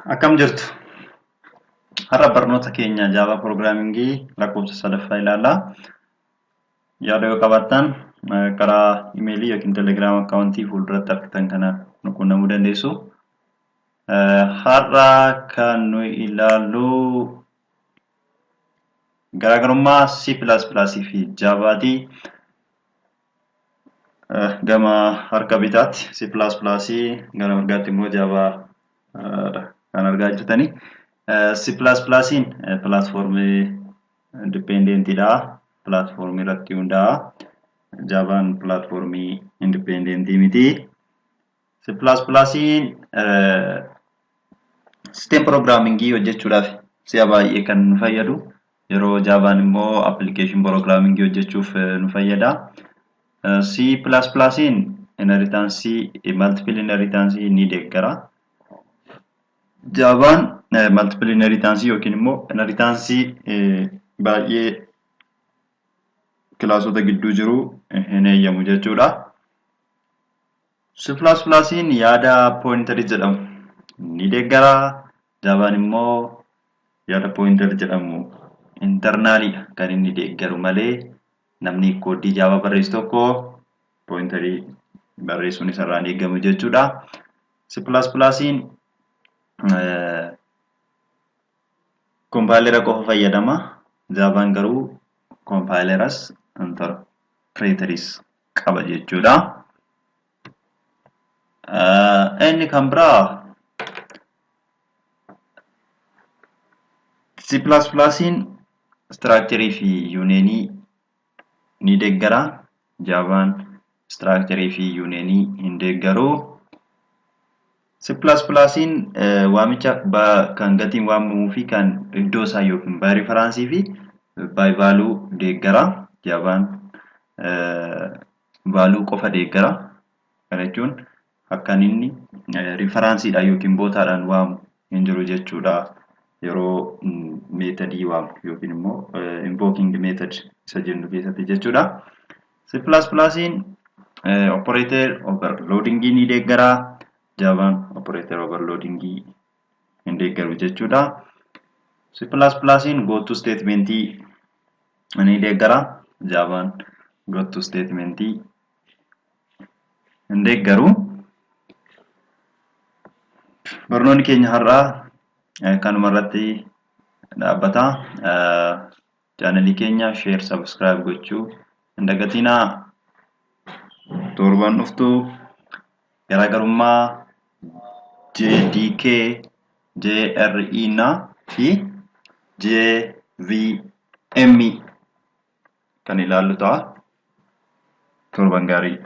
Akkam jirtu? Har'a barnoota keenya Java Programmingii lakkoofsa sadaffaa ilaallaa. Yaada yoo qabaattan karaa imeelii yookiin telegiraam akkaawuntii fuulduratti argitan kana nu quunnamuu dandeessu. Har'a kan nuyi ilaallu garaagarummaa C++ fi Javaati. Gama harka bitaatti C++ gara mirgaatti immoo Java kan argaa jirtani. C++ pilaatfoormii indipendentiidha. Pilaatfoormii irratti hundaa'a. Javaan pilaatfoormii indipendentii miti. C++ sistem pirogiraamingii hojjechuudhaaf si'a baay'ee kan nu fayyadu. Yeroo Javaan immoo appilikeeshin pirogiraamingii hojjechuuf nu fayyada. C++ inheritaansii multiple inheritaansii ni deeggara. Javaan multiple inheritaansii yookiin immoo inheritaansii baay'ee kilaasota gidduu jiru hin eeyyamu jechuudha. C++ yaada pointerii jedhamu ni deeggara. Javaan immoo yaada pointerii jedhamu internaaliidha kan inni deeggaru malee namni koodii Java barreessu tokko pointerii barreessuun isarraa hin eeggamu jechuudha. C++ kompaayilera qofa fayyadama. Javaan garuu kompaayileras interpreteris qaba jechuudha. Inni kan biraa C++ structure fi uneenii ni deeggara. Javaan structure fi uneenii hin deeggaru. C++ waamicha kan gatiin waamamuu fi kan iddoo isaa yookiin by reference fi by value deeggara. Javaan value qofa deeggara. Kana jechuun akkan inni referenceedha yookiin bootaadhaan waamu hin jiru jechuudha. Yeroo metadii waamu yookiin immoo invoking method isa jennu keessatti jechuudha. C++ operator overloadingii ni deeggara. Javaan operator overloadingii hin deeggaru jechuudha. C++ goto statementii ni deeggara. Javaan goto statementii hin deeggaru. Barnoonni keenya har'aa kanuma irratti dhaabbata. Chaanalii keenya share subscribe gochuu hin dagatinaa. Torban dhuftu garaagarummaa JDK, JRE fi JVM kan ilaallu ta'a. Torban gaarii.